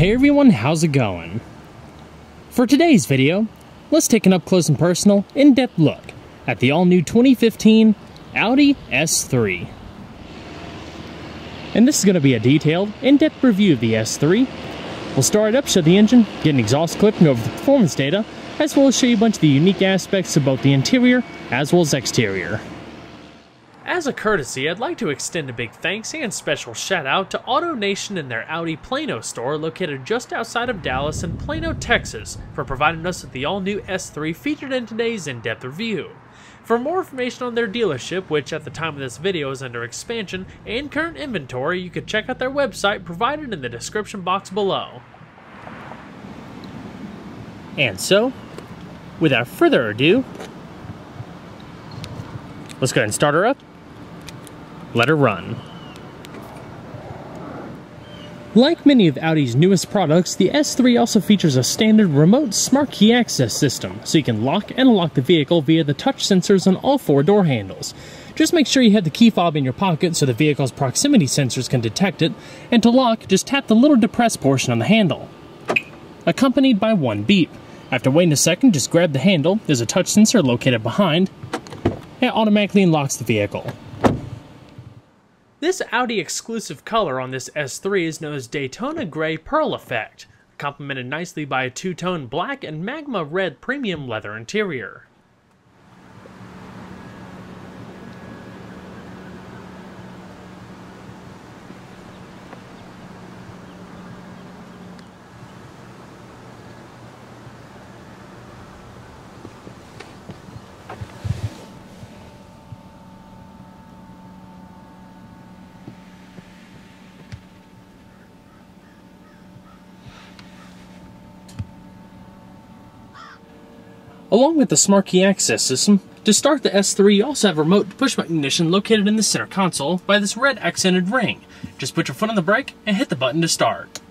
Hey everyone, how's it going? For today's video, let's take an up-close and personal, in-depth look at the all-new 2015 Audi S3. And this is going to be a detailed, in-depth review of the S3. We'll start it up, show the engine, get an exhaust clip, and go over the performance data, as well as show you a bunch of the unique aspects of both the interior as well as exterior. As a courtesy, I'd like to extend a big thanks and special shout out to AutoNation and their Audi Plano store located just outside of Dallas in Plano, Texas, for providing us with the all-new S3 featured in today's in-depth review. For more information on their dealership, which at the time of this video is under expansion, and current inventory, you can check out their website provided in the description box below. And so, without further ado, let's go ahead and start her up. Let her run. Like many of Audi's newest products, the S3 also features a standard remote smart key access system, so you can lock and unlock the vehicle via the touch sensors on all four door handles. Just make sure you have the key fob in your pocket so the vehicle's proximity sensors can detect it, and to lock, just tap the little depressed portion on the handle, accompanied by one beep. After waiting a second, just grab the handle. There's a touch sensor located behind, and it automatically unlocks the vehicle. This Audi exclusive color on this S3 is known as Daytona Gray Pearl Effect, complemented nicely by a two-tone black and magma red premium leather interior. Along with the smart key access system, to start the S3 you also have remote push-button ignition located in the center console by this red accented ring. Just put your foot on the brake and hit the button to start.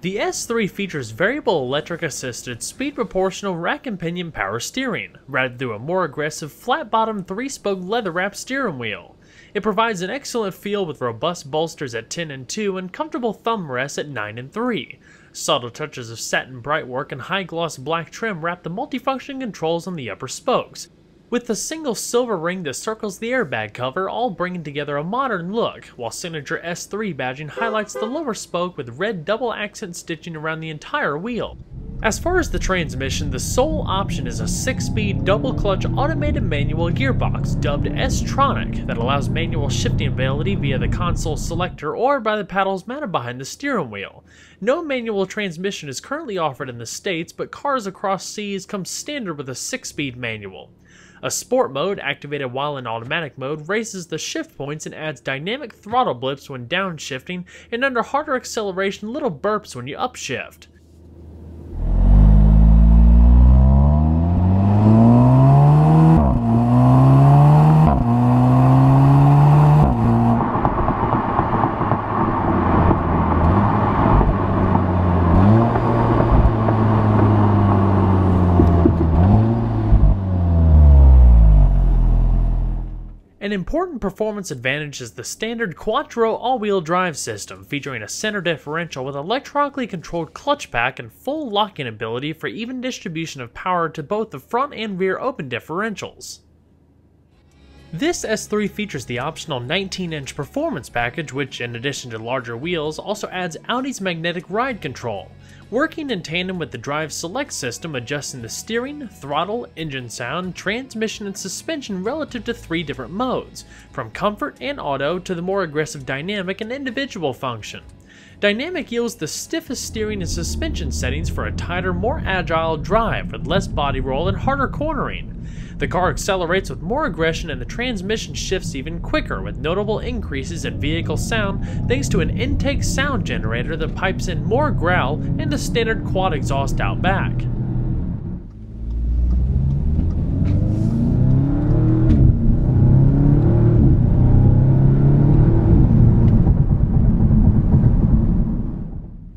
The S3 features variable electric assisted speed proportional rack and pinion power steering, routed through a more aggressive flat-bottomed 3-spoke leather-wrapped steering wheel. It provides an excellent feel with robust bolsters at 10 and 2 and comfortable thumb rests at 9 and 3. Subtle touches of satin brightwork and high-gloss black trim wrap the multifunction controls on the upper spokes, with the single silver ring that circles the airbag cover all bringing together a modern look, while signature S3 badging highlights the lower spoke with red double accent stitching around the entire wheel. As far as the transmission, the sole option is a 6-speed double-clutch automated manual gearbox dubbed S-Tronic that allows manual shifting ability via the console selector or by the paddles mounted behind the steering wheel. No manual transmission is currently offered in the States, but cars across seas come standard with a 6-speed manual. A sport mode, activated while in automatic mode, raises the shift points and adds dynamic throttle blips when downshifting, and under harder acceleration, little burps when you upshift. An important performance advantage is the standard Quattro all-wheel drive system, featuring a center differential with electronically controlled clutch pack and full locking ability for even distribution of power to both the front and rear open differentials. This S3 features the optional 19-inch performance package, which, in addition to larger wheels, also adds Audi's magnetic ride control, working in tandem with the Drive Select system, adjusting the steering, throttle, engine sound, transmission, and suspension relative to 3 different modes, from comfort and auto to the more aggressive dynamic and individual function. Dynamic yields the stiffest steering and suspension settings for a tighter, more agile drive with less body roll and harder cornering. The car accelerates with more aggression and the transmission shifts even quicker, with notable increases in vehicle sound thanks to an intake sound generator that pipes in more growl and a standard quad exhaust out back.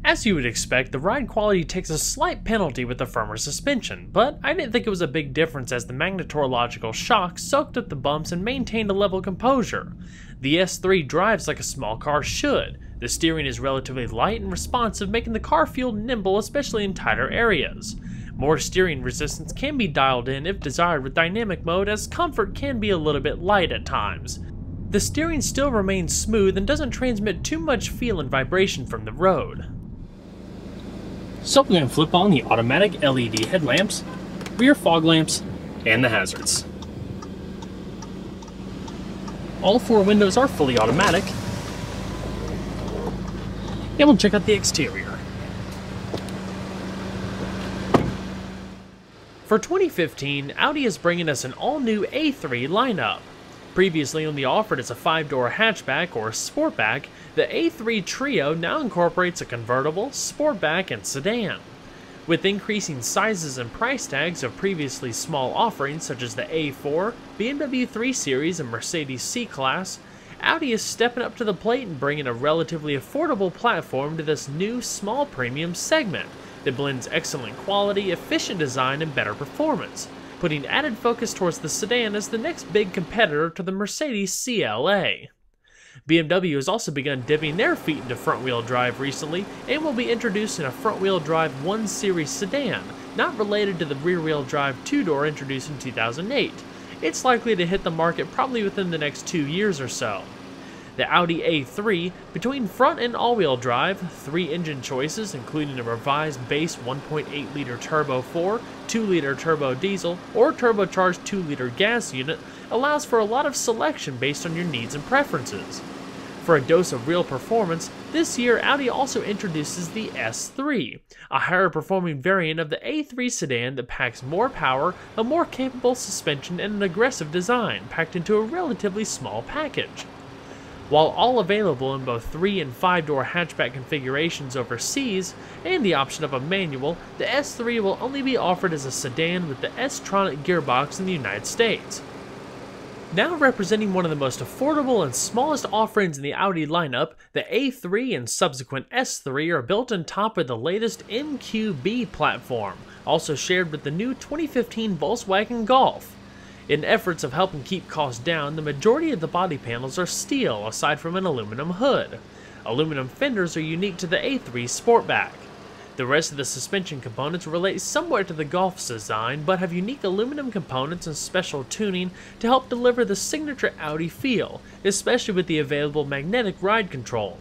As you would expect, the ride quality takes a slight penalty with the firmer suspension, but I didn't think it was a big difference as the magnetorological shock soaked up the bumps and maintained a level composure. The S3 drives like a small car should. The steering is relatively light and responsive, making the car feel nimble, especially in tighter areas. More steering resistance can be dialed in if desired with dynamic mode, as comfort can be a little bit light at times. The steering still remains smooth and doesn't transmit too much feel and vibration from the road. So we're going to flip on the automatic LED headlamps, rear fog lamps, and the hazards. All 4 windows are fully automatic. And we'll check out the exterior. For 2015, Audi is bringing us an all-new A3 lineup. Previously only offered as a 5-door hatchback or sportback, the A3 Trio now incorporates a convertible, sportback, and sedan. With increasing sizes and price tags of previously small offerings such as the A4, BMW 3 Series, and Mercedes C-Class, Audi is stepping up to the plate and bringing a relatively affordable platform to this new small premium segment that blends excellent quality, efficient design, and better performance, putting added focus towards the sedan as the next big competitor to the Mercedes CLA. BMW has also begun dipping their feet into front-wheel drive recently and will be introducing a front-wheel drive 1 Series sedan, not related to the rear-wheel drive 2-door introduced in 2008. It's likely to hit the market probably within the next 2 years or so. The Audi A3, between front and all-wheel drive, 3 engine choices including a revised base 1.8-liter turbo 4, 2-liter turbo diesel, or turbocharged 2-liter gas unit, allows for a lot of selection based on your needs and preferences. For a dose of real performance, this year Audi also introduces the S3, a higher performing variant of the A3 sedan that packs more power, a more capable suspension, and an aggressive design packed into a relatively small package. While all available in both 3 and 5-door hatchback configurations overseas, and the option of a manual, the S3 will only be offered as a sedan with the S-tronic gearbox in the United States. Now representing one of the most affordable and smallest offerings in the Audi lineup, the A3 and subsequent S3 are built on top of the latest MQB platform, also shared with the new 2015 Volkswagen Golf. In efforts of helping keep costs down, the majority of the body panels are steel aside from an aluminum hood. Aluminum fenders are unique to the A3 Sportback. The rest of the suspension components relate somewhat to the Golf's design, but have unique aluminum components and special tuning to help deliver the signature Audi feel, especially with the available magnetic ride control.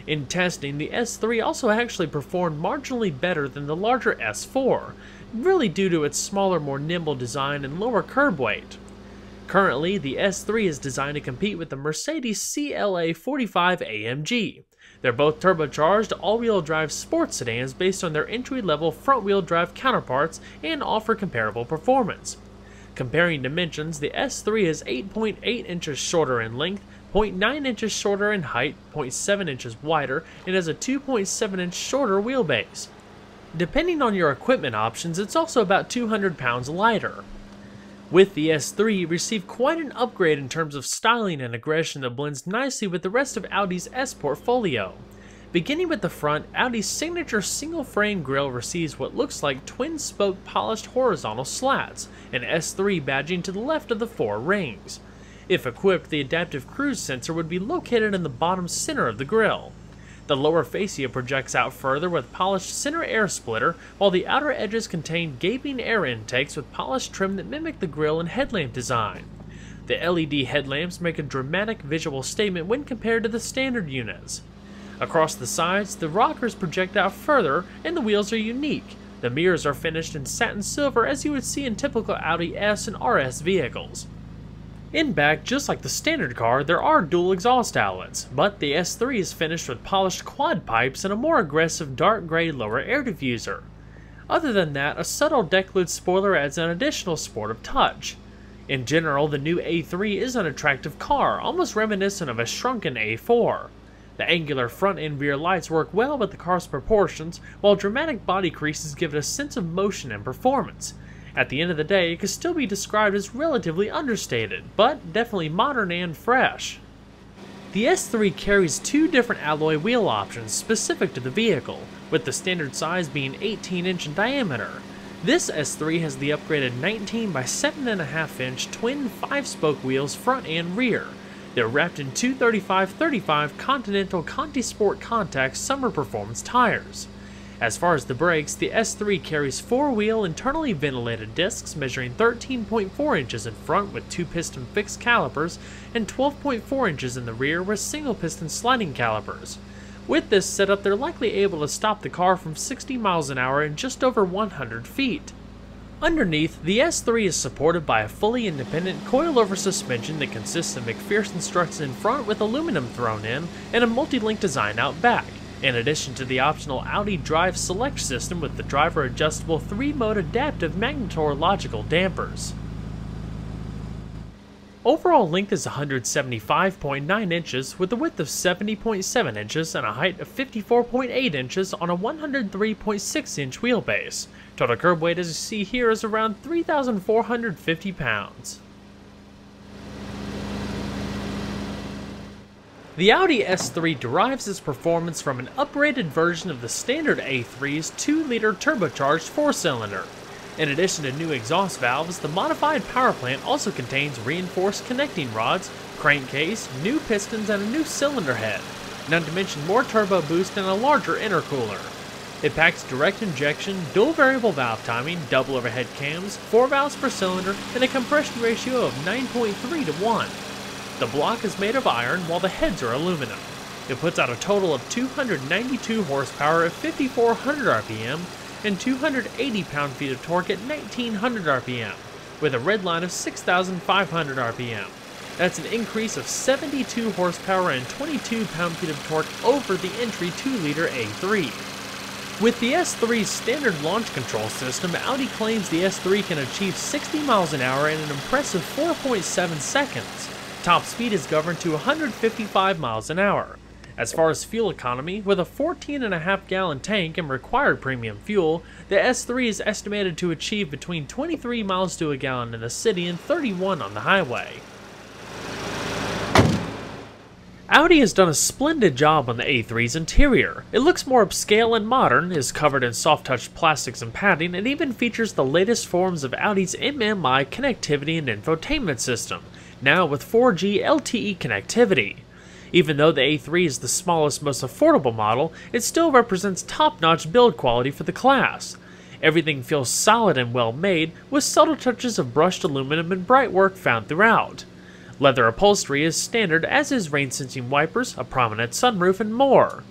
In testing, the S3 also actually performed marginally better than the larger S4, really due to its smaller, more nimble design and lower curb weight. Currently, the S3 is designed to compete with the Mercedes CLA 45 AMG. They're both turbocharged, all-wheel drive sports sedans based on their entry-level front-wheel drive counterparts and offer comparable performance. Comparing dimensions, the S3 is 8.8 inches shorter in length, 0.9 inches shorter in height, 0.7 inches wider, and has a 2.7 inch shorter wheelbase. Depending on your equipment options, it's also about 200 pounds lighter. With the S3, you receive quite an upgrade in terms of styling and aggression that blends nicely with the rest of Audi's S portfolio. Beginning with the front, Audi's signature single-frame grille receives what looks like twin-spoke polished horizontal slats, and S3 badging to the left of the 4 rings. If equipped, the adaptive cruise sensor would be located in the bottom center of the grille. The lower fascia projects out further with polished center air splitter, while the outer edges contain gaping air intakes with polished trim that mimic the grille and headlamp design. The LED headlamps make a dramatic visual statement when compared to the standard units. Across the sides, the rockers project out further and the wheels are unique. The mirrors are finished in satin silver as you would see in typical Audi S and RS vehicles. In back, just like the standard car, there are dual exhaust outlets, but the S3 is finished with polished quad pipes and a more aggressive dark gray lower air diffuser. Other than that, a subtle deck lid spoiler adds an additional sportive touch. In general, the new A3 is an attractive car, almost reminiscent of a shrunken A4. The angular front and rear lights work well with the car's proportions, while dramatic body creases give it a sense of motion and performance. At the end of the day, it could still be described as relatively understated, but definitely modern and fresh. The S3 carries two different alloy wheel options specific to the vehicle, with the standard size being 18-inch in diameter. This S3 has the upgraded 19 by 7.5 inch twin 5-spoke wheels front and rear. They're wrapped in 235/35 Continental Conti Sport Contact summer performance tires. As far as the brakes, the S3 carries 4-wheel internally ventilated discs measuring 13.4 inches in front with 2-piston fixed calipers and 12.4 inches in the rear with single-piston sliding calipers. With this setup, they're likely able to stop the car from 60 miles an hour in just over 100 feet. Underneath, the S3 is supported by a fully independent coilover suspension that consists of McPherson struts in front with aluminum thrown in and a multi-link design out back, in addition to the optional Audi Drive Select system with the driver adjustable 3-mode adaptive magnetorological dampers. Overall length is 175.9 inches with a width of 70.7 inches and a height of 54.8 inches on a 103.6 inch wheelbase. Total curb weight, as you see here, is around 3,450 pounds. The Audi S3 derives its performance from an upgraded version of the standard A3's 2-liter turbocharged 4-cylinder. In addition to new exhaust valves, the modified power plant also contains reinforced connecting rods, crankcase, new pistons, and a new cylinder head, not to mention more turbo boost and a larger intercooler. It packs direct injection, dual variable valve timing, double overhead cams, 4 valves per cylinder, and a compression ratio of 9.3 to 1. The block is made of iron while the heads are aluminum. It puts out a total of 292 horsepower at 5,400 RPM and 280 pound-feet of torque at 1,900 RPM, with a red line of 6,500 RPM. That's an increase of 72 horsepower and 22 pound-feet of torque over the entry 2-liter A3. With the S3's standard launch control system, Audi claims the S3 can achieve 60 miles an hour in an impressive 4.7 seconds. Top speed is governed to 155 miles an hour. As far as fuel economy, with a 14.5 gallon tank and required premium fuel, the S3 is estimated to achieve between 23 miles to a gallon in the city and 31 on the highway. Audi has done a splendid job on the A3's interior. It looks more upscale and modern, is covered in soft-touch plastics and padding, and even features the latest forms of Audi's MMI connectivity and infotainment system, now with 4G LTE connectivity. Even though the A3 is the smallest, most affordable model, it still represents top-notch build quality for the class. Everything feels solid and well made, with subtle touches of brushed aluminum and bright work found throughout. Leather upholstery is standard, as is rain-sensing wipers, a prominent sunroof, and more.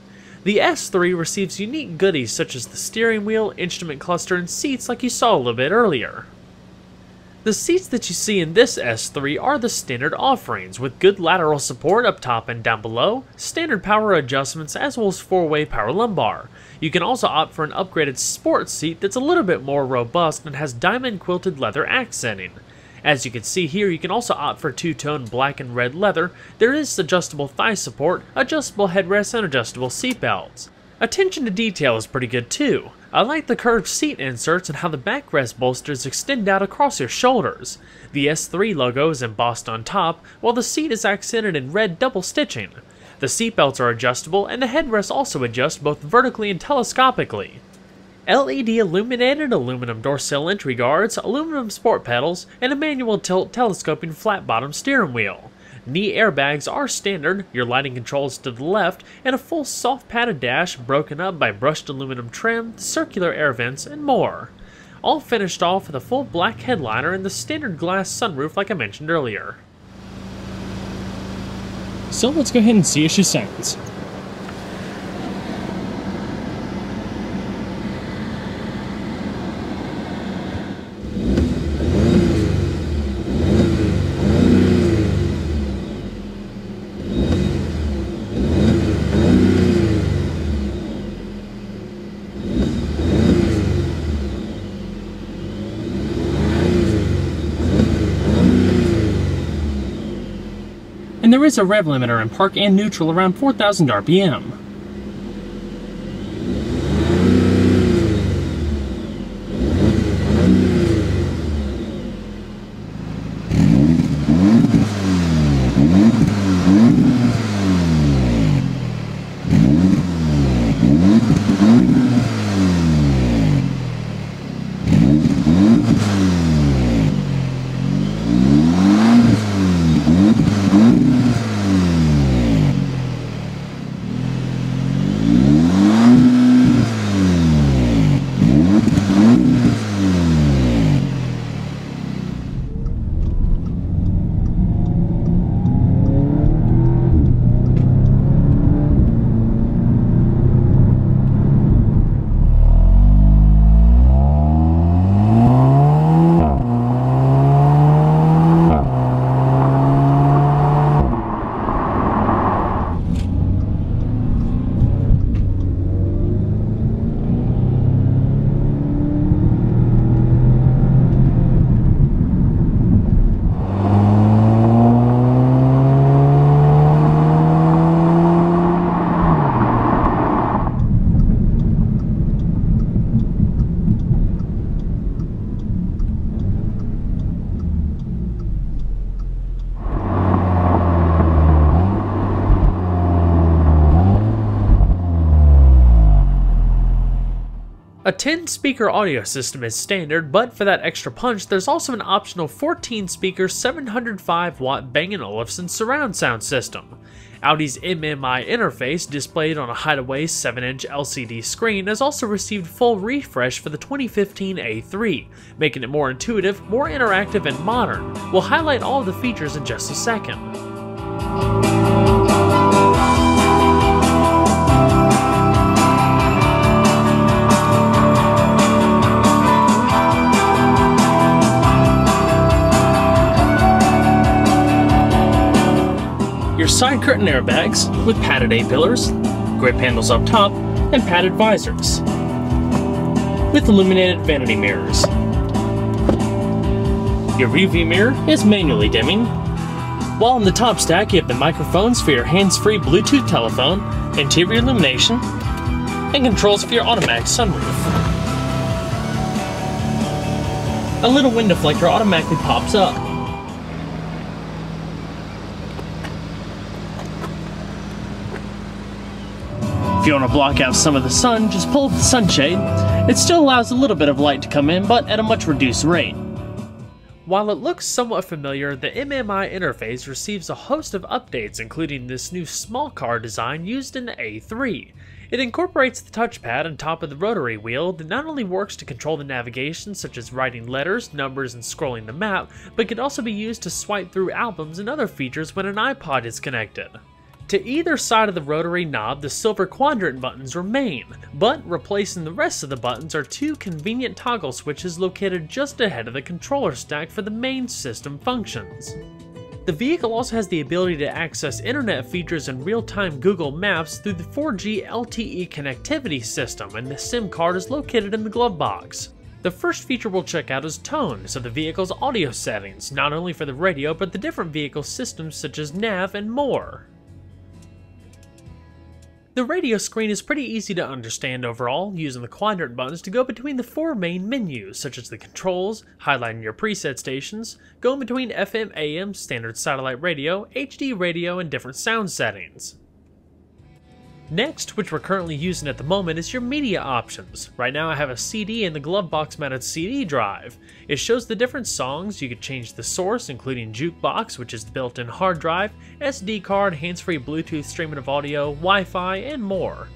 The S3 receives unique goodies such as the steering wheel, instrument cluster, and seats like you saw a little bit earlier. The seats that you see in this S3 are the standard offerings, with good lateral support up top and down below, standard power adjustments, as well as 4-way power lumbar. You can also opt for an upgraded sports seat that's a little bit more robust and has diamond quilted leather accenting. As you can see here, you can also opt for two-tone black and red leather. There is adjustable thigh support, adjustable headrests, and adjustable seatbelts. Attention to detail is pretty good too. I like the curved seat inserts and how the backrest bolsters extend out across your shoulders. The S3 logo is embossed on top, while the seat is accented in red double stitching. The seatbelts are adjustable, and the headrests also adjust both vertically and telescopically. LED illuminated aluminum door sill entry guards, aluminum sport pedals, and a manual tilt telescoping flat bottom steering wheel. Knee airbags are standard, your lighting controls to the left, and a full soft padded dash broken up by brushed aluminum trim, circular air vents, and more. All finished off with a full black headliner and the standard glass sunroof like I mentioned earlier. So let's go ahead and see how she sounds. and there is a rev limiter in park and neutral around 4,000 RPM. A 10-speaker audio system is standard, but for that extra punch, there's also an optional 14-speaker 705-watt Bang & Olufsen surround sound system. Audi's MMI interface, displayed on a hideaway 7-inch LCD screen, has also received full refresh for the 2015 A3, making it more intuitive, more interactive, and modern. We'll highlight all of the features in just a second. Your side curtain airbags with padded A-pillars, grip handles up top, and padded visors with illuminated vanity mirrors. Your rearview mirror is manually dimming, while in the top stack you have the microphones for your hands-free Bluetooth telephone, interior illumination, and controls for your automatic sunroof. A little wind deflector automatically pops up. If you want to block out some of the sun, just pull up the sunshade. It still allows a little bit of light to come in, but at a much reduced rate. While it looks somewhat familiar, the MMI interface receives a host of updates, including this new small car design used in the A3. It incorporates the touchpad on top of the rotary wheel that not only works to control the navigation, such as writing letters, numbers, and scrolling the map, but can also be used to swipe through albums and other features when an iPod is connected. To either side of the rotary knob, the silver quadrant buttons remain, but replacing the rest of the buttons are two convenient toggle switches located just ahead of the controller stack for the main system functions. The vehicle also has the ability to access internet features and real-time Google Maps through the 4G LTE connectivity system, and the SIM card is located in the glove box. The first feature we'll check out is tones of the vehicle's audio settings, not only for the radio but the different vehicle systems such as nav and more. The radio screen is pretty easy to understand overall, using the quadrant buttons to go between the four main menus, such as the controls, highlighting your preset stations, going between FM, AM, standard satellite radio, HD radio, and different sound settings. Next, which we're currently using at the moment, is your media options. Right now I have a CD in the glove box mounted CD drive. It shows the different songs. You could change the source, including jukebox, which is the built-in hard drive, SD card, hands-free Bluetooth streaming of audio, Wi-Fi, and more.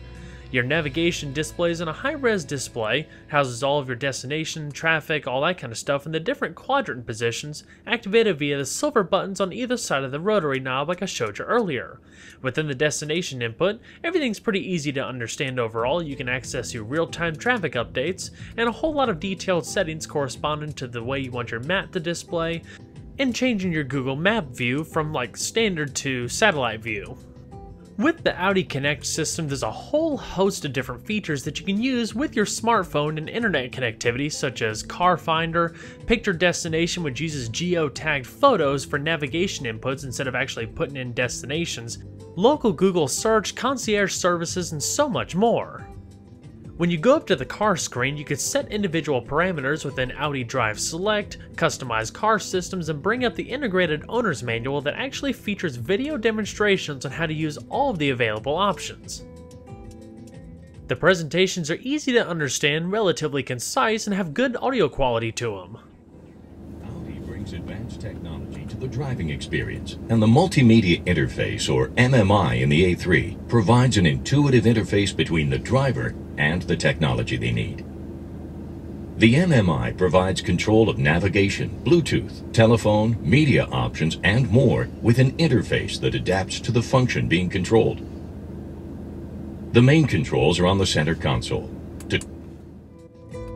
Your navigation displays on a high-res display, houses all of your destination, traffic, all that kind of stuff in the different quadrant positions, activated via the silver buttons on either side of the rotary knob like I showed you earlier. Within the destination input, everything's pretty easy to understand overall. You can access your real-time traffic updates, and a whole lot of detailed settings corresponding to the way you want your map to display, and changing your Google Map view from like standard to satellite view. With the Audi Connect system, there's a whole host of different features that you can use with your smartphone and internet connectivity, such as Car Finder, Picture Destination, which uses geo-tagged photos for navigation inputs instead of actually putting in destinations, local Google search, concierge services, and so much more. When you go up to the car screen, you can set individual parameters within Audi Drive Select, customize car systems, and bring up the integrated owner's manual that actually features video demonstrations on how to use all of the available options. The presentations are easy to understand, relatively concise, and have good audio quality to them. Audi brings advanced technology to the driving experience, and the Multimedia Interface, or MMI, in the A3 provides an intuitive interface between the driver and the technology they need. The MMI provides control of navigation, Bluetooth, telephone, media options, and more with an interface that adapts to the function being controlled. The main controls are on the center console.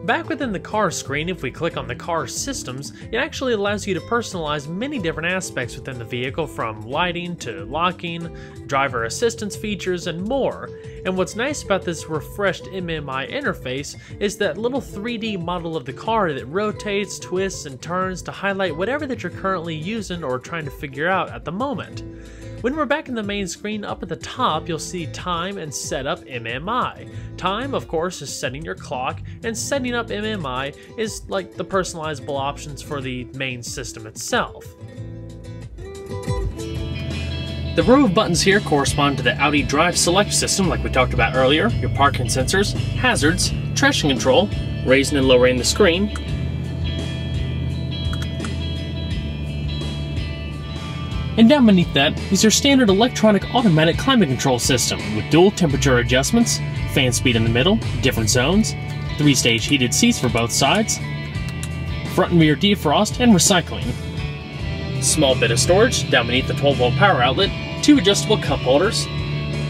Back within the car screen, if we click on the car systems, it actually allows you to personalize many different aspects within the vehicle, from lighting to locking, driver assistance features, and more. And what's nice about this refreshed MMI interface is that little 3D model of the car that rotates, twists, and turns to highlight whatever that you're currently using or trying to figure out at the moment. When we're back in the main screen, up at the top, you'll see Time and Setup MMI. Time, of course, is setting your clock, and setting up MMI is like the personalizable options for the main system itself. The row of buttons here correspond to the Audi Drive Select system like we talked about earlier, your parking sensors, hazards, traction control, raising and lowering the screen, and down beneath that is your standard electronic automatic climate control system with dual temperature adjustments, fan speed in the middle, different zones, 3-stage heated seats for both sides, front and rear defrost, and recycling. Small bit of storage down beneath the 12-volt power outlet, 2 adjustable cup holders,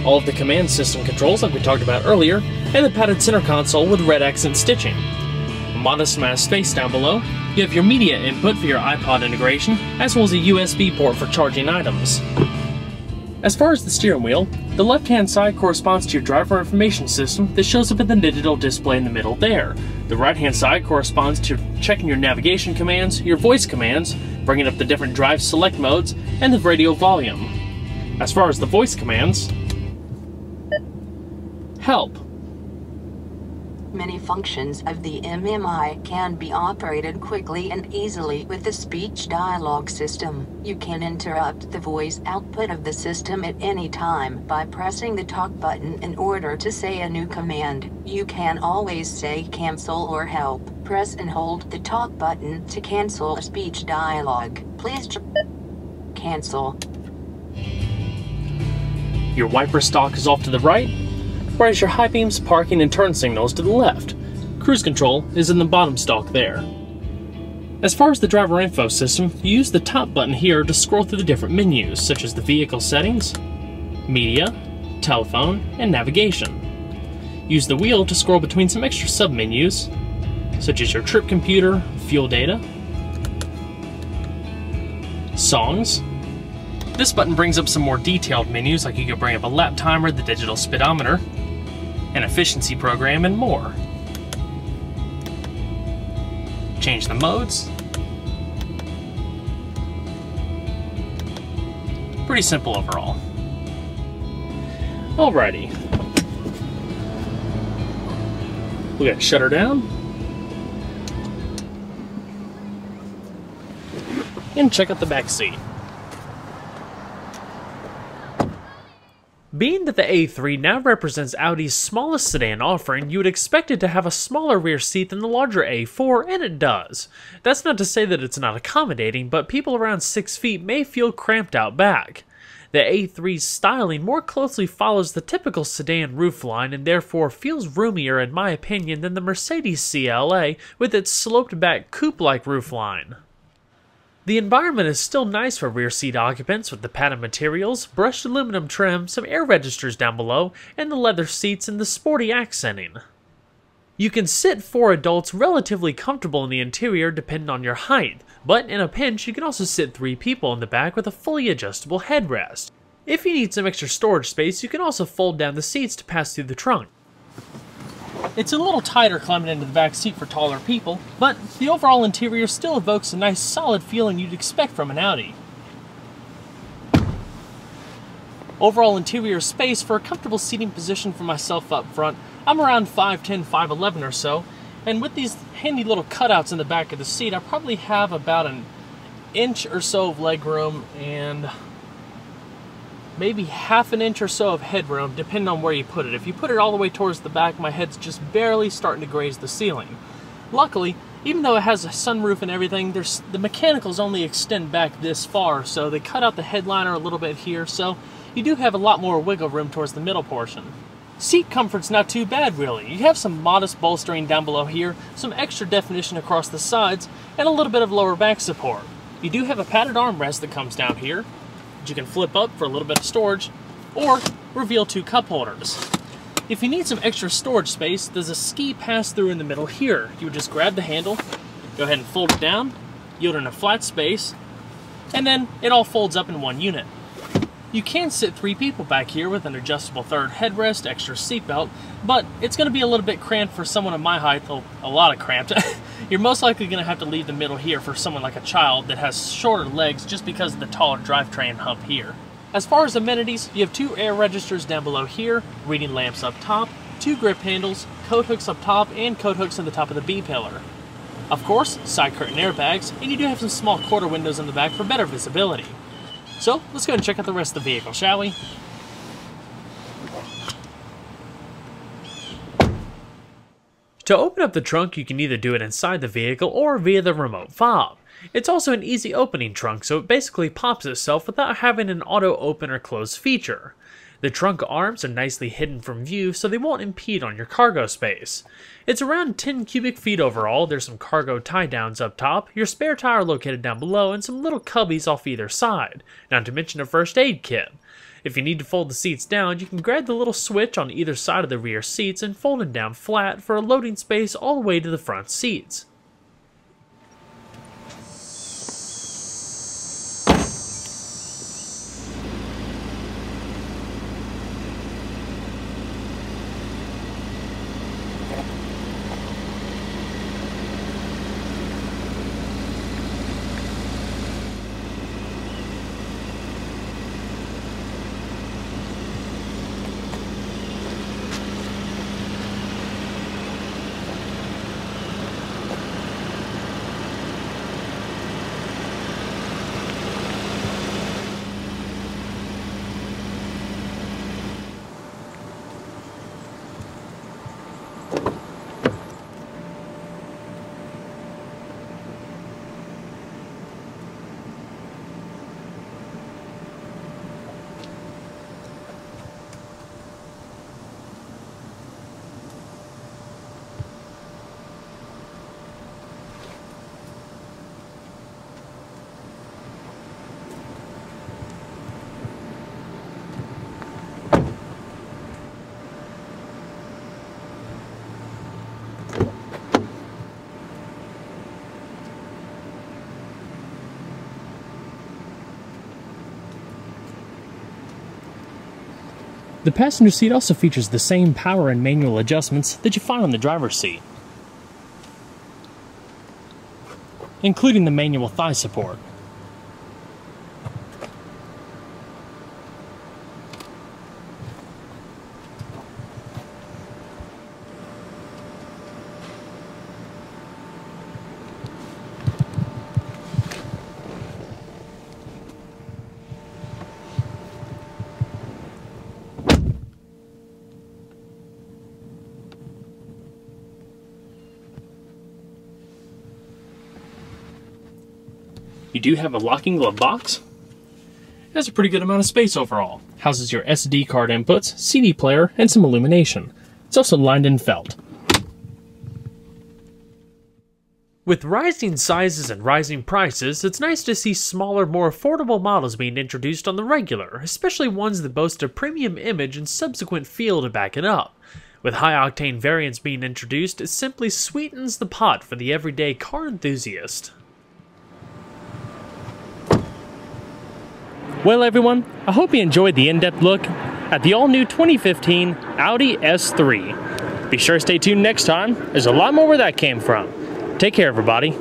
all of the command system controls like we talked about earlier, and the padded center console with red accent stitching. A modest amount of space down below. You have your media input for your iPod integration, as well as a USB port for charging items. As far as the steering wheel, the left-hand side corresponds to your driver information system that shows up in the digital display in the middle there. The right-hand side corresponds to checking your navigation commands, your voice commands, bringing up the different drive select modes, and the radio volume. As far as the voice commands, help. Many functions of the MMI can be operated quickly and easily with the speech dialogue system. You can interrupt the voice output of the system at any time by pressing the talk button in order to say a new command. You can always say cancel or help. Press and hold the talk button to cancel a speech dialogue. Please cancel. Your wiper stalk is off to the right, whereas your high beams, parking, and turn signals to the left. Cruise control is in the bottom stalk there. As far as the driver info system, you use the top button here to scroll through the different menus, such as the vehicle settings, media, telephone, and navigation. Use the wheel to scroll between some extra sub-menus, such as your trip computer, fuel data, songs. This button brings up some more detailed menus, like you can bring up a lap timer, the digital speedometer, an efficiency program, and more. Change the modes. Pretty simple overall. Alrighty. We got to shut her down. And check out the back seat. Being that the A3 now represents Audi's smallest sedan offering, you would expect it to have a smaller rear seat than the larger A4, and it does. That's not to say that it's not accommodating, but people around 6 feet may feel cramped out back. The A3's styling more closely follows the typical sedan roofline and therefore feels roomier in my opinion than the Mercedes CLA with its sloped back coupe-like roofline. The environment is still nice for rear seat occupants with the padded materials, brushed aluminum trim, some air registers down below, and the leather seats and the sporty accenting. You can sit 4 adults relatively comfortable in the interior depending on your height, but in a pinch you can also sit 3 people in the back with a fully adjustable headrest. If you need some extra storage space, you can also fold down the seats to pass through the trunk. It's a little tighter climbing into the back seat for taller people, but the overall interior still evokes a nice solid feeling you'd expect from an Audi. Overall interior space for a comfortable seating position for myself up front, I'm around 5'10", 5'11" or so, and with these handy little cutouts in the back of the seat, I probably have about an inch or so of legroom and maybe half an inch or so of headroom, depending on where you put it. If you put it all the way towards the back, my head's just barely starting to graze the ceiling. Luckily, even though it has a sunroof and everything, the mechanicals only extend back this far, so they cut out the headliner a little bit here, so you do have a lot more wiggle room towards the middle portion. Seat comfort's not too bad, really. You have some modest bolstering down below here, some extra definition across the sides, and a little bit of lower back support. You do have a padded armrest that comes down here, that you can flip up for a little bit of storage, or reveal 2 cup holders. If you need some extra storage space, there's a ski pass-through in the middle here. You would just grab the handle, go ahead and fold it down, yielding a flat space, and then it all folds up in one unit. You can sit 3 people back here with an adjustable third headrest, extra seatbelt, but it's going to be a little bit cramped for someone of my height, a lot of cramped. You're most likely going to have to leave the middle here for someone like a child that has shorter legs just because of the taller drivetrain hump here. As far as amenities, you have 2 air registers down below here, reading lamps up top, 2 grip handles, coat hooks up top, and coat hooks in the top of the B-pillar. Of course, side curtain airbags, and you do have some small quarter windows in the back for better visibility. So, let's go and check out the rest of the vehicle, shall we? To open up the trunk, you can either do it inside the vehicle or via the remote fob. It's also an easy opening trunk, so it basically pops itself without having an auto open or close feature. The trunk arms are nicely hidden from view, so they won't impede on your cargo space. It's around 10 cubic feet overall. There's some cargo tie-downs up top, your spare tire located down below, and some little cubbies off either side, not to mention a first aid kit. If you need to fold the seats down, you can grab the little switch on either side of the rear seats and fold them down flat for a loading space all the way to the front seats. The passenger seat also features the same power and manual adjustments that you find on the driver's seat, including the manual thigh support. You do have a locking glove box. It has a pretty good amount of space overall. Houses your SD card inputs, CD player, and some illumination. It's also lined in felt. With rising sizes and rising prices, it's nice to see smaller, more affordable models being introduced on the regular, especially ones that boast a premium image and subsequent feel to back it up. With high-octane variants being introduced, it simply sweetens the pot for the everyday car enthusiast. Well everyone, I hope you enjoyed the in-depth look at the all-new 2015 Audi S3. Be sure to stay tuned next time, there's a lot more where that came from. Take care everybody.